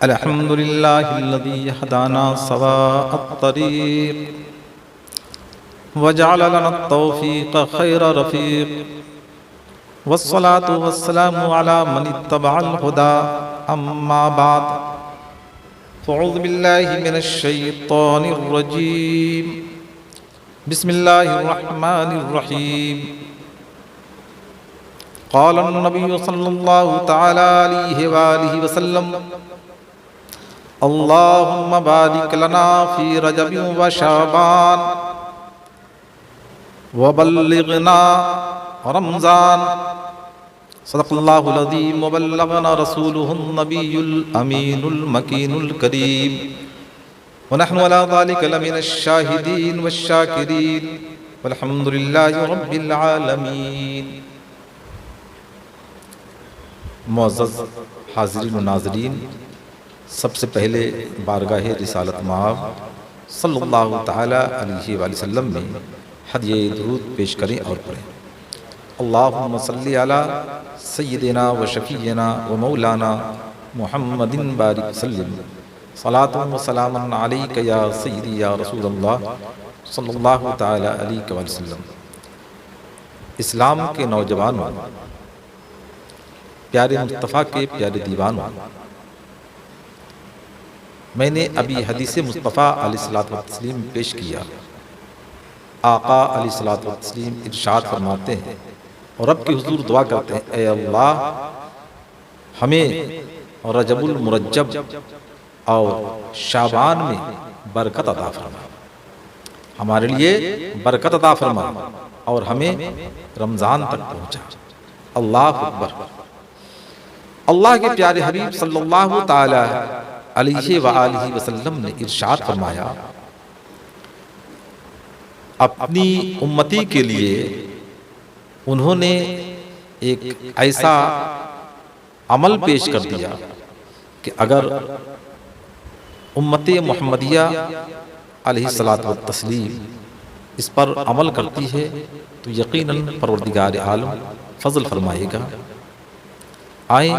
अल्हम्दुलिल्लाहिल्लज़ी हदाना सवाअत-तरीक़ वजअल लना तौफ़ीक़ खैर रफ़ीक़ वस्सलातु वस्सलामु अला मन इत्तबअल हुदा अम्मा बाद फ़अऊज़ु बिल्लाहि मिनश शैतानिर रजीम बिस्मिल्लाहिर रहमानिर रहीम क़ाल अन्नबिय्यु सल्लल्लाहु तआला अलैहि वआलिहि वसल्लम अल्लाहुम्मा बारिक लना फ़ी रजब व शाबान व बल्लिगना रमज़ान सदक़ल्लाहुल अज़ीम व बल्लगना रसूलुहुन नबियुल अमीनुल मकीनुल करीम व नहनु अला ज़ालिका लमिनश शाहिदीन वश्शाकिरीन वल्हम्दुलिल्लाहि रब्बिल आलमीन। मुअज़्ज़ज़ हाज़रीन व नाज़रीन, सबसे पहले बारगाह रिसालत माब सल्लल्लाहु तआला अलैहि वसल्लम में हदिये दुरूद पेश करें और पढ़ें। अल्लाहुम्मा सल्लि अला सय्यिदिना व शफ़ीना व मौलाना मुहम्मदिन बारिक वसल्लिम सलातुन व सलामुन अलैका या सय्यदी या रसूलल्लाह सल्लल्लाहु तआला अलैहि वसल्लम। इस्लाम के नौजवानों, प्यारे मुस्तफ़ा के प्यारे दीवानों, मैंने अभी हदीस मुस्तफ़ा अलैहिस्सलातु वस्सलाम पेश किया। आका अलैहिस्सलातु वस्सलाम इरशाद फरमाते हैं और रब के हुजूर दुआ करते हैं, ऐ अल्लाह हमें रजबुल मुरज्जब और शाबान में बरकत अता फरमा, हमारे लिए बरकत अता फरमा और हमें रमज़ान तक पहुँचा। अल्लाह अकबर। अल्लाह के प्यारे हबीब सल्लल्लाहु तआला अलैहि वआलिहि वसल्लम ने इरशाद फरमाया, अपनी उम्मती के लिए उन्होंने एक ऐसा अमल पेश कर दिया कि अगर उम्मते मुहम्मदिया अलैहिस्सलातु वत्तस्लीम इस पर अमल करती है तो यकीनन परवरदिगार आलम फजल फरमाएगा। आए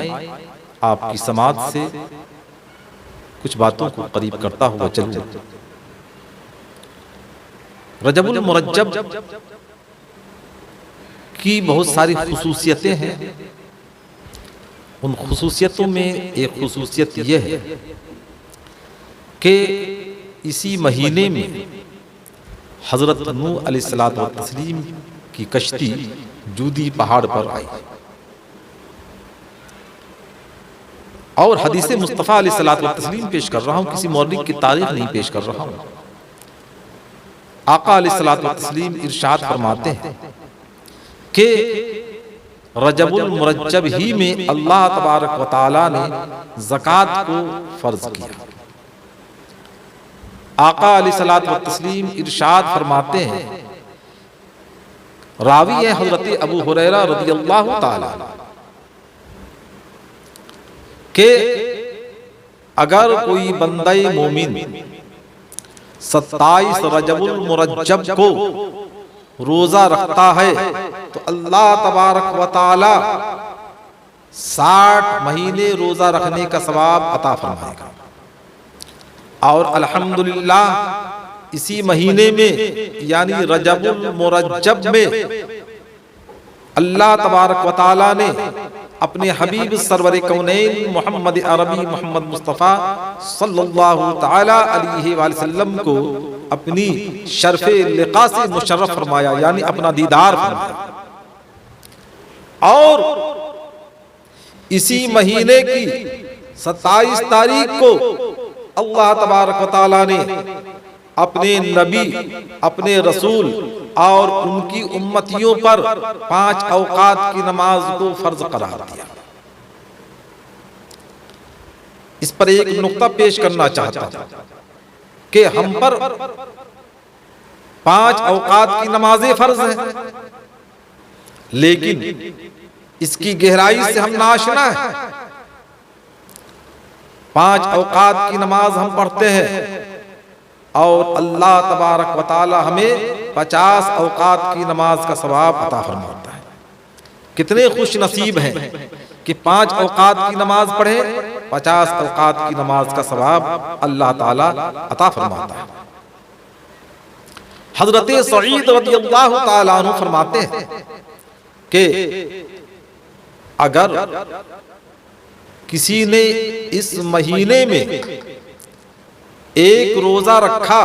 आपकी समाज से कुछ बातों को करीब करता हुआ चलूं। रजबुल मुरज्जब की बहुत सारी खुसूसियतें हैं। उन खुसूसियतों में एक खुसूसियत यह है कि इसी महीने में हज़रत नूह अलैहिस्सलातु वत्तस्लीम की कश्ती जूदी पहाड़ पर आई और हदीस मुस्तफ़ा अलैहिस्सलातु वत्तस्लीम पेश कर रहा हूँ, किसी मौलिक की तारीख नहीं पेश कर रहा हूँ। आका अलैहिस्सलातु वत्तस्लीम इरशाद फरमाते हैं कि रजबुल मुरज्जब ही में अल्लाह तबारक व तआला ने ज़कात को फर्ज किया। आका अलैहिस्सलातु वत्तस्लीम इरशाद फरमाते हैं, रावी है हज़रत अबू हुरैरा रज़ियल्लाहु तआला कि अगर कोई बंदे मोमिन 27 रजबुल मुरज्जब को रोजा रखता है तो अल्लाह तबारक व तआला 60 महीने रोजा रखने का सवाब अता फरमाएगा। और अल्हम्दुलिल्लाह इसी महीने में यानी रजबुल मुरज्जब में अल्लाह तबारक व तआला ने अपने हबीब सरवर कौनैन मोहम्मद अरबी मोहम्मद मुस्तफ़ा सल्लल्लाहु तआला अलैहि वसल्लम को अपनी शर्फ़े लिक़ा से मुशर्रफ फरमाया, यानी अपना दीदार फरमाया। और इसी महीने की 27 तारीख को अल्लाह तबारक व तआला ने अपने नबी, अपने रसूल और उनकी उम्मतियों पर 5 औकात की नमाज को फर्ज करार दिया। इस पर एक नुक्ता पेश करना चाहता हूं कि हम पर 5 औकात की नमाजें फर्ज हैं, लेकिन इसकी गहराई से हम नाआशना है। 5 औकात की नमाज हम पढ़ते हैं और अल्लाह तबारक व तआला हमें 50 औकात की नमाज का सवाब अता फरमाता है। कितने खुश नसीब हैं कि 5 औकात की नमाज पढ़ें 50 औकात की नमाज का सवाब अल्लाह ताला अता फरमाता है। हजरत सईद रज़ियल्लाहु ताला अन्हु फरमाते हैं कि अगर किसी ने इस महीने में एक रोजा रखा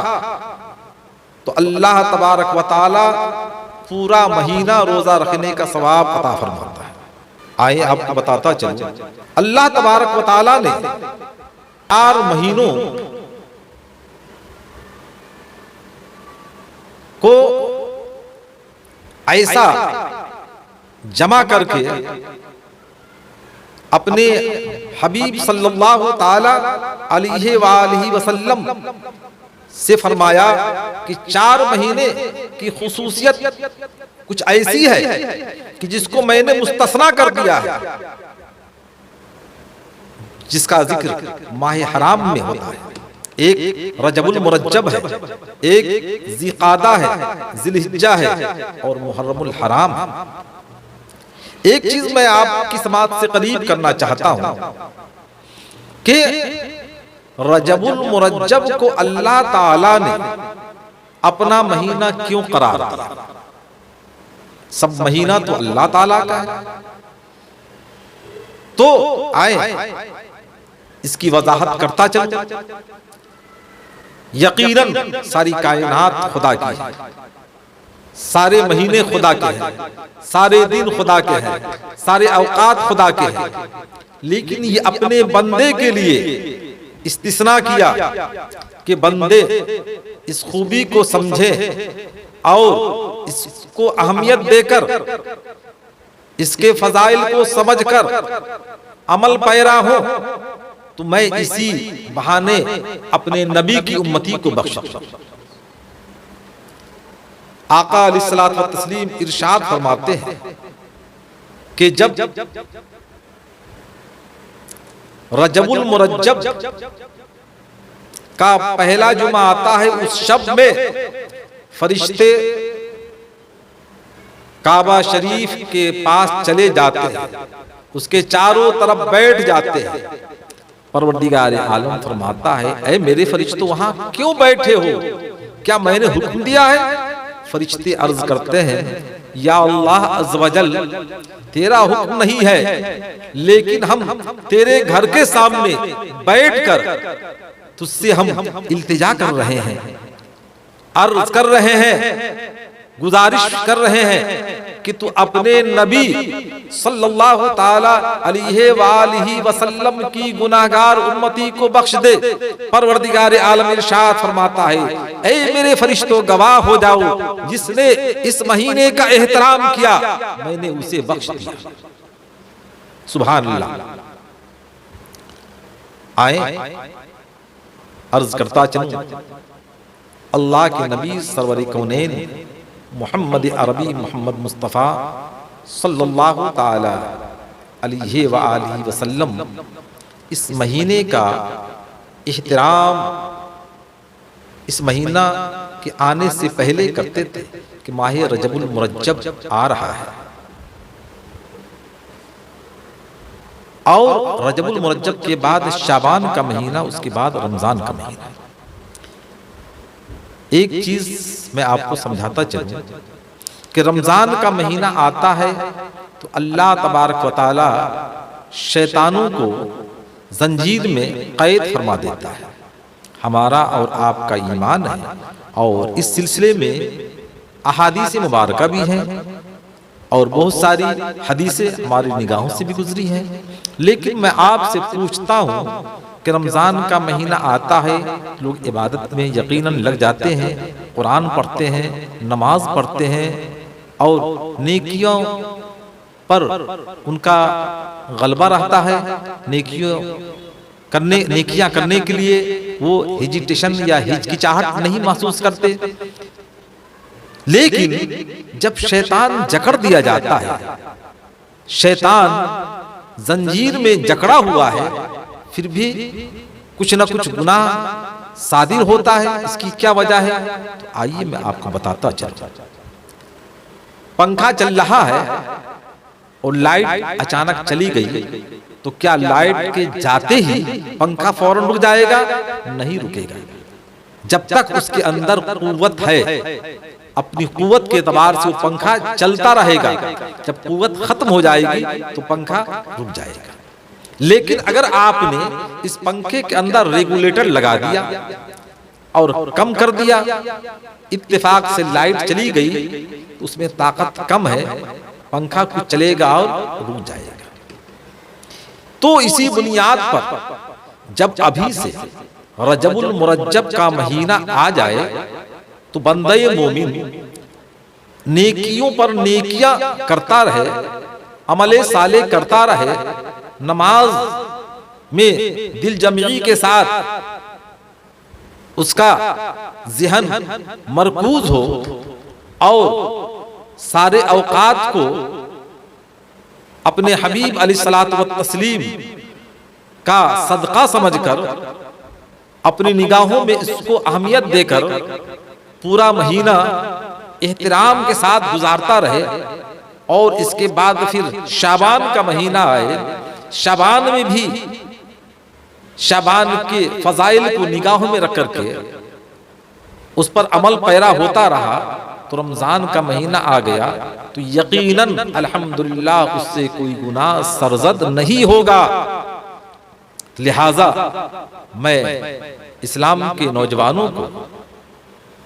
तो अल्लाह तबारक व तआला पूरा महीना रोजा रखने का सवाब अता फरमाता है। आए आपको बताता चलूं, अल्लाह तबारक व तआला ने 4 महीनों को ऐसा जमा करके अपने हबीब सल्लल्लाहु ताला अलैहि वसल्लम से फरमाया कि 4 महीने की खुसूसियत कुछ ऐसी है कि जिसको मैंने मुस्तस्ना कर दिया है, जिसका जिक्र माह हराम में होता है। एक रजबुल मुरज्जब है, एक ज़िक़ादा है, ज़िलहिज्जा है और मुहर्रमुल हराम है। एक चीज मैं आपकी समाज से करीब करना चाहता हूं कि रजबुल मुरज्जब को अल्लाह ताला ने अपना महीना क्यों करार दिया? सब महीना तो अल्लाह ताला का है। तो आए इसकी वजाहत करता चल। यकीनन सारी कायनात खुदा की है, सारे महीने खुदा के हैं, सारे दिन खुदा के हैं, सारे औकात खुदा के हैं, लेकिन ये अपने बंदे के लिए इस्तिस्ना किया कि बंदे इस खूबी को समझे और इसको अहमियत देकर, इसके फजाइल को समझकर अमल पैरा हो, तो मैं इसी बहाने अपने नबी की उम्मती को बख्श दूं। आका अलैहिस्सलातु वस्सलाम इरशाद फरमाते हैं कि जब रजबुल मुरज्जब का पहला जुमा आता है, उस शब में फरिश्ते काबा शरीफ के पास चले जाते हैं, उसके चारों तरफ बैठ जाते हैं। परवरदिगार आलम फरमाता है, ऐ मेरे फरिश्तों वहां क्यों बैठे हो? क्या मैंने हुक्म दिया है? फरिश्ते अर्ज करते हैं, या अल्लाह अज़्ज़ वजल, तेरा हुक्म नहीं है, लेकिन हम तेरे घर के सामने बैठकर तुझसे हम इल्तिजा कर रहे हैं, अर्ज कर रहे हैं, गुजारिश कर रहे हैं कि तू अपने नबी सल्लल्लाहु ताला अलैहि वसल्लम की गुनाहगार उम्मती को बख्श दे। परवरदिगार आलम इरशाद फरमाता है, ऐ मेरे फरिश्तों गवाह हो जाओ, जिसने इस महीने का एहतराम किया मैंने उसे बख्श दिया। सुभान अल्लाह। आए अर्ज करता चलूं, अल्लाह के नबी सरवर कौनैन मोहम्मद अरबी मोहम्मद मुस्तफ़ा सल्लल्लाहु ताला अलैहि वसल्लम इस महीने का एहतराम इस महीना के आने से पहले करते थे कि माह रजबुल मुरज्जब आ रहा है, और रजबुल मुरज्जब के बाद शाबान का महीना, उसके बाद रमजान का महीना। एक चीज मैं आपको समझाता चलूं कि रमजान का महीना आता है तो अल्लाह तबारक व तआला शैतानों को जंजीर में कैद फरमा देता है। हमारा और आपका ईमान है, और इस सिलसिले में अहादीस मुबारका भी हैं और बहुत सारी हदीसें हमारी निगाहों से भी गुजरी हैं। लेकिन मैं आपसे पूछता हूँ कि रमज़ान का महीना आता है, लोग इबादत में यकीनन लग जाते हैं, कुरान पढ़ते हैं, नमाज पढ़ते हैं और नेकियों पर उनका गलबा रहता है। नेकियां करने के लिए वो हेजिटेशन या हिचकिचाहट नहीं महसूस करते। लेकिन जब शैतान जकड़ दिया जाता है, शैतान जंजीर में जकड़ा हुआ है, फिर भी कुछ न कुछ गुनाह सादिर होता है। इसकी क्या वजह है? तो आइए मैं आपको बताता चलूं। पंखा चल रहा है और लाइट अचानक चली गई तो क्या लाइट के जाते ही पंखा फौरन रुक जाएगा? नहीं रुकेगा। जब तक उसके अंदर कुव्वत है, अपनी कुव्वत के एतबार से वो पंखा चलता रहेगा। जब कुव्वत खत्म हो जाएगी तो पंखा रुक जाएगा। लेकिन अगर आपने इस पंखे के अंदर रेगुलेटर लगा दिया और कम कर दिया, इत्तेफाक से लाइट चली गई, तो उसमें ताकत कम है, पंखा कुछ चलेगा और रुक जाएगा। तो इसी बुनियाद पर जब अभी से रजबुल मुरज्जब का महीना आ जाए तो बंदे मोमिन नेकियों पर नेकियां करता रहे, अमले साले करता रहे, नमाज में दिल जमी के साथ उसका ज़हन मरकूज हो और सारे औकात को अपने हबीब अलैहिस्सलातु वत्तस्लीम का सदका समझकर अपनी निगाहों में इसको अहमियत देकर पूरा महीना एहतराम के साथ गुजारता रहे। और इसके बाद फिर शाबान का महीना आए, शाबान में भी शाबान के फजाइल को निगाहों में रख करके उस पर अमल पैरा होता रहा, तो रमजान का महीना आ गया तो यकीनन अल्हम्दुलिल्लाह उससे कोई गुनाह सरजद नहीं होगा। लिहाजा मैं इस्लाम के नौजवानों को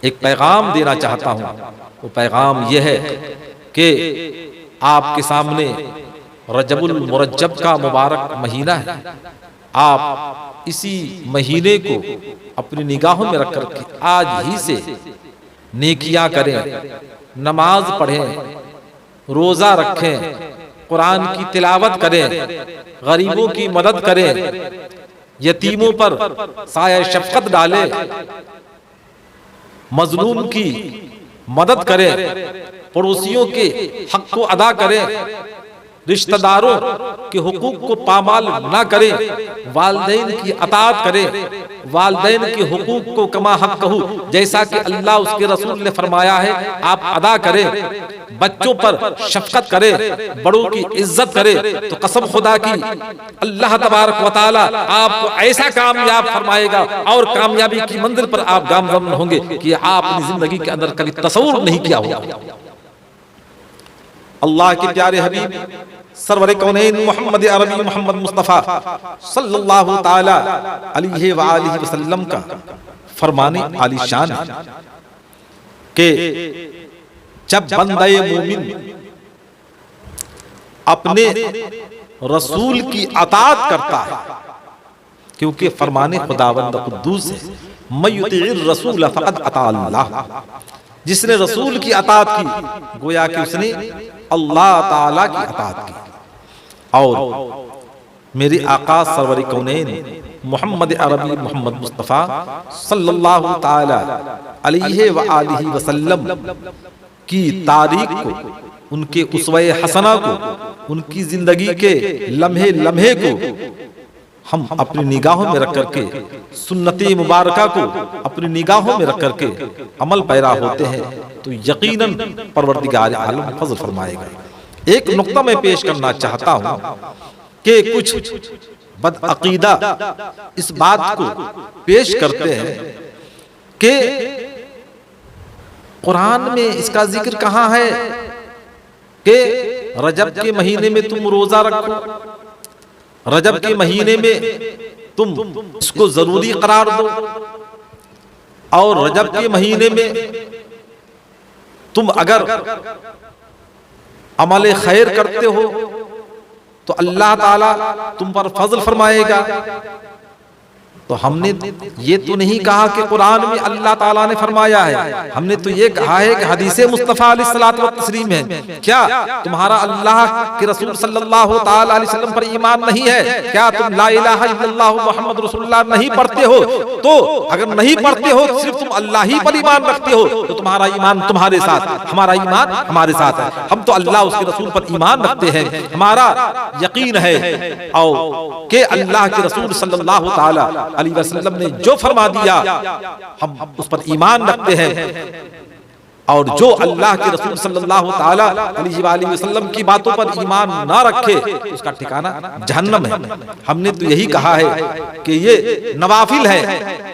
एक पैगाम देना चाहता हूँ। वो पैगाम यह है कि आपके सामने रजबुल मुरज्जब का मुबारक महीना है। आप इसी महीने को अपनी निगाहों में रख करके आज ही से नेकियां करें, नमाज पढ़ें, रोजा रखें, कुरान की तिलावत करें, गरीबों की मदद करें, यतीमों पर साया शफकत डालें, मजलूम की मदद करें, पड़ोसियों के हक को अदा करें, रिश्तेदारों के हुकूक को पामाल ना करें, वालिदैन की अताअत करें, वालिदैन के हुकूक को कमा हक कहू जैसा कि अल्लाह उसके रसूल ने फरमाया है आप अदा करें, बच्चों पर शफकत करें, बड़ों की इज्जत करें। तो कसम खुदा की अल्लाह तबारक व तआला आपको ऐसा कामयाब फरमाएगा और कामयाबी की मंजिल पर आप गामज़न होंगे कि आप अपनी जिंदगी के अंदर कभी तसव्वुर नहीं किया होगा। अल्लाह के प्यारे हबीब सरवर कौनैन मोहम्मद अरबी मोहम्मद मुस्तफ़ा सल्लल्लाहु ताला अलैहि व आलिहि वसल्लम का फरमाने आलीशान है कि जब बंदे मोमिन अपने रसूल की अताअत करता है, क्योंकि फरमाने खुदावंद कुद्दूस है, मयुतिइर रसूल फक़द अता अल्लाह, जिसने रसूल की अताअत की गोया कि उसने अल्लाह ताला की अताअत की। और मेरे आका सरवर कौनैन मोहम्मद अरबी मोहम्मद मुस्तफ़ा सल्लल्लाहु ताला अलैहि व आलिहि वसल्लम की तारीख को, उनके उसवे हसना को, उनकी जिंदगी के लम्हे लम्हे को हम अपनी निगाहों में रख करके, सुन्नते मुबारका को अपनी निगाहों में रख करके अमल पैरा होते हैं तो यकीनन परवरदिगार आलम फज़ल फरमाएगा। एक नुक्ता मैं पेश करना चाहता हूं कि कुछ बदअकीदा इस बात को पेश करते हैं कि कुरान में इसका जिक्र कहाँ है कि रजब के महीने में तुम रोजा रखो, रजब के महीने में तुम इसको जरूरी करार दो, और रजब के महीने में तुम अगर अमल खैर करते हो तो अल्लाह ताला तुम पर फजल फरमाएगा। तो हमने ये तो नहीं कहा कि कुरान में अल्लाह ताला ने फरमाया है, हमने तो ये कहा है कि हदीसे मुस्तफ़ा अलैहिस्सलातु वत्तस्लीम है। क्या तुम्हारा अल्लाह के रसूल सल्लल्लाहु ताला अलैहि वसल्लम पर ईमान नहीं है? क्या तुम ला इलाहा इल्लल्लाह मुहम्मद रसूलुल्लाह नहीं पढ़ते हो? तो अगर नहीं पढ़ते हो, सिर्फ तुम अल्लाह ही पर ईमान रखते हो, तो तुम्हारा ईमान तुम्हारे साथ, हमारा ईमान हमारे साथ है। हम तो अल्लाह उसके रसूल पर ईमान रखते हैं, हमारा यकीन है और कि अल्लाह के रसूल सल्लल्लाहु ताला अलैहि वसल्लम ने जो फरमा दिया हम उस पर ईमान रखते हैं। और जो अल्लाह के रसूल सल्लल्लाहु ताला अलैहि वसल्लम की बातों पर ईमान ना रखे उसका ठिकाना जहन्नम है। हमने तो यही कहा है कि ये नवाफिल है,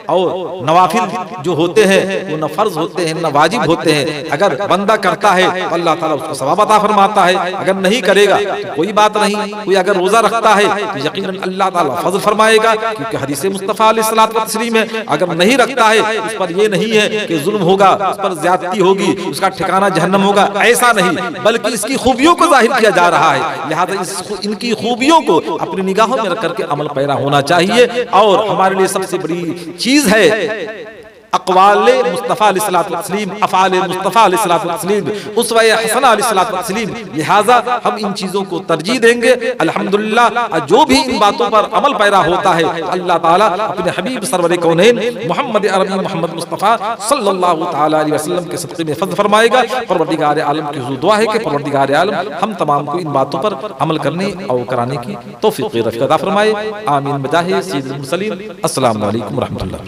और नवाफिल जो होते हैं वो न फर्ज होते हैं न वाजिब होते हैं। अगर बंदा करता है तो अल्लाह ताला उसको सवाब अता फरमाता है, अगर नहीं करेगा तो कोई बात नहीं। कोई अगर रोजा रखता है तो यकीनन अल्लाह ताला फजल फरमाएगा, क्योंकि हदीस मुस्तफा अलैहिस्सलातु वस्सलाम है। अगर नहीं रखता है उस पर ये नहीं है कि जुल्म होगा, उस पर ज्यादती होगी, उसका ठिकाना जहन्नम होगा, ऐसा नहीं, बल्कि इसकी खूबियों को जाहिर किया जा रहा है। लिहाजा इनकी खूबियों को अपनी निगाहों में रख करके अमल पैरा होना चाहिए। और हमारे लिए सबसे बड़ी चीज है अक़वाले मुस्तफ़ा अलैहिस्सलातु वस्सलाम, अफ़आले मुस्तफ़ा अलैहिस्सलातु वस्सलाम, उस्वा हसना अलैहिस्सलातु वस्सलाम। लिहाजा हम इन चीज़ों को तरजीह देंगे। अल्हम्दुलिल्लाह जो भी इन बातों पर अमल पैरा होता है अल्लाह ताला अपने हबीब सरवर कौनैन मोहम्मद अरबी मोहम्मद मुस्तफ़ा सल्लल्लाहु ताला अलैहि वसल्लम के सदक़े में फज़ल फरमाएगा। परवरदिगार आलम की हुज़ूर दुआ है कि परवरदिगार आलम हम तमाम को इन बातों पर अमल करने और कराने की तौफ़ीक़ अता फरमाए। आमीन बजाहे सय्यिदुल मुरसलीन। अस्सलामु अलैकुम व रहमतुल्लाह।